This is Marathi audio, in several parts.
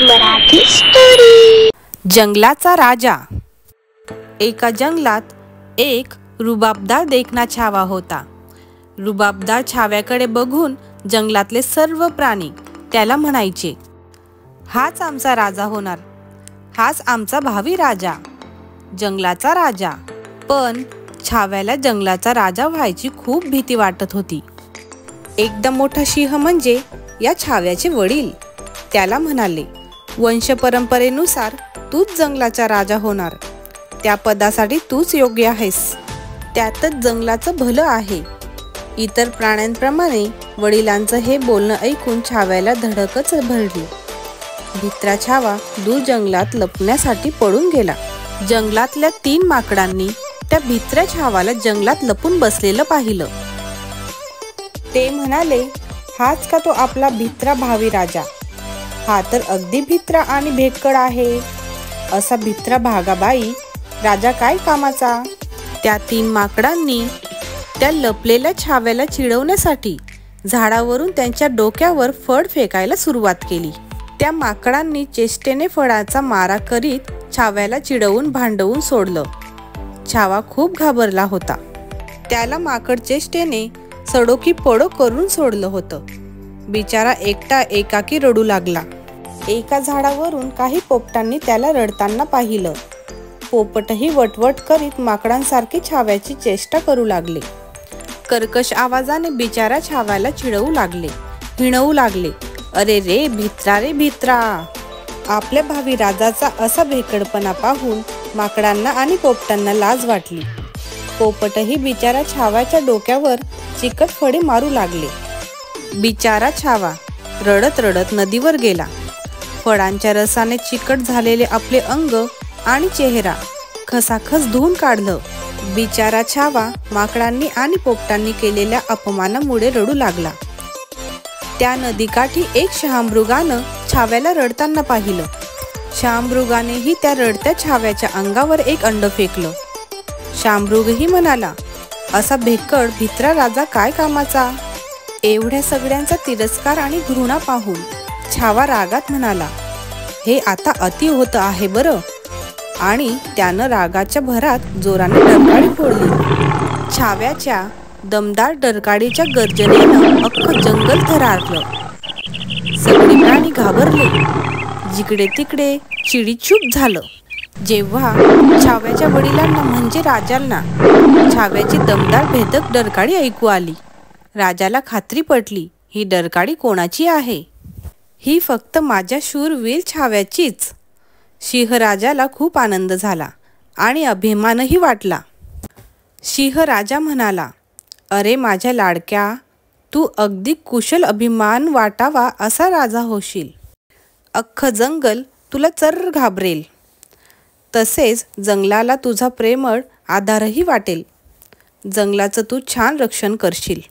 मराठी स्टोरी। जंगलाचा राजा। एका जंगलात एक रुबाबदार देखणा छावा होता। रुबाबदार छाव्याकडे बघून जंगलातले सर्व प्राणी त्याला म्हणायचे, हाच आमचा राजा होणार, हाच आमचा भावी राजा, जंगलाचा राजा। पण छाव्याला जंगलाचा राजा व्हायची खूप भीती वाटत होती। एकदम मोठा सिंह म्हणजे या छाव्याचे वडील त्याला म्हणाले, वंश परंपरेनुसार तूच जंगलाचा राजा होणार, त्या पदासाठी तूच योग्य आहेस, त्यातच जंगलाचं भलं आहे। इतर प्राण्यांप्रमाणे वडिलांचं हे बोलणं ऐकून छाव्याला धडकच भरली। भित्रा छावा दूर जंगलात लपण्यासाठी पळून गेला। जंगलातल्या 3 माकडांनी त्या भित्र्या छावाला जंगलात लपून बसलेलं पाहिलं। ते म्हणाले, हाच का तो आपला भित्रा भावी राजा? हा तर अगदी भित्रा आणि भेक्कड आहे। असा भित्रा भागाबाई राजा काय कामाचा? त्या 3 माकडांनी त्या लपलेल्या छाव्याला चिडवण्यासाठी झाडावरून त्यांच्या डोक्यावर फळ फेकायला सुरुवात केली। त्या माकडांनी चेष्टेने फळाचा मारा करीत छाव्याला चिडवून भांडवून सोडलं। छावा खूप घाबरला होता। त्याला माकड चेष्टेने सडो की पडो करून सोडलं होतं। बिचारा एकटा एकाकी रडू लागला। एका झाडावरून काही पोपटांनी त्याला रडताना पाहिलं। पोपटही वटवट करीत माकडांसारखे छाव्याची चेष्टा करू लागले। कर्कश आवाजाने बिचारा छाव्याला चिडवू लागले, हिणवू लागले, अरे रे भित्रा। आपल्या भावी राजाचा असा भेकडपणा पाहून माकडांना आणि पोपटांना लाज वाटली। पोपटही बिचारा छाव्याच्या डोक्यावर चिकट फळे मारू लागले। बिचारा छावा रडत रडत नदीवर गेला। फळांच्या रसाने चिकट झालेले आपले अंग आणि चेहरा खसाखस धुवून काढलं। बिचारा छावा माकडांनी आणि पोपटांनी केलेल्या अपमानामुळे रडू लागला। त्या नदीकाठी एक शहामृगानं छाव्याला रडताना पाहिलं। शहामृगानेही त्या रडत्या छाव्याच्या अंगावर एक अंड फेकलं। शहामृगही म्हणाला, असा भेक्कड भित्रा राजा काय कामाचा? एवढ्या सगळ्यांचा तिरस्कार आणि घृणा पाहून छावा रागात म्हणाला, हे आता अति होत आहे बरं। आणि त्यानं रागाच्या भरात जोराने डरकाळी फोडली। छाव्याच्या दमदार डरकाळीच्या गर्जनेनं अख्खं जंगल थरारलं। सगळे प्राणी घाबरले। जिकडे तिकडे चिडीचूप झालं। जेव्हा छाव्याच्या वडिलांना म्हणजे राजांना छाव्याची दमदार भेदक डरकाळी ऐकू आली, राजाला खात्री पटली, ही डरकाळी कोणाची आहे? ही फक्त माझ्या शूरवीर छाव्याचीच। सिंह राजाला खूप आनंद झाला आणि अभिमानही वाटला। सिंह राजा म्हणाला, अरे माझ्या लाडक्या, तू अगदी कुशल अभिमान वाटावा असा राजा होशील। अख्खं जंगल तुला चर्र घाबरेल। तसेच जंगलाला तुझा प्रेमळ आधारही वाटेल। जंगलाचं तू छान रक्षण करशील।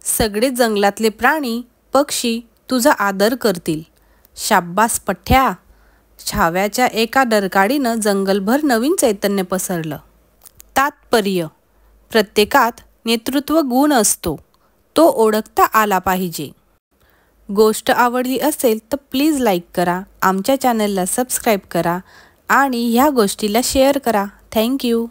सगळे जंगलातले प्राणी पक्षी तुझा आदर करतील। शाब्बास पठ्या। छाव्याच्या एका डरकाळीनं जंगलभर नवीन चैतन्य पसरलं। तात्पर्य, प्रत्येकात नेतृत्व गुण असतो, तो ओळखता आला पाहिजे। गोष्ट आवडली असेल तर प्लीज लाईक करा, आमच्या चॅनलला सबस्क्राईब करा आणि ह्या गोष्टीला शेअर करा। थँक्यू।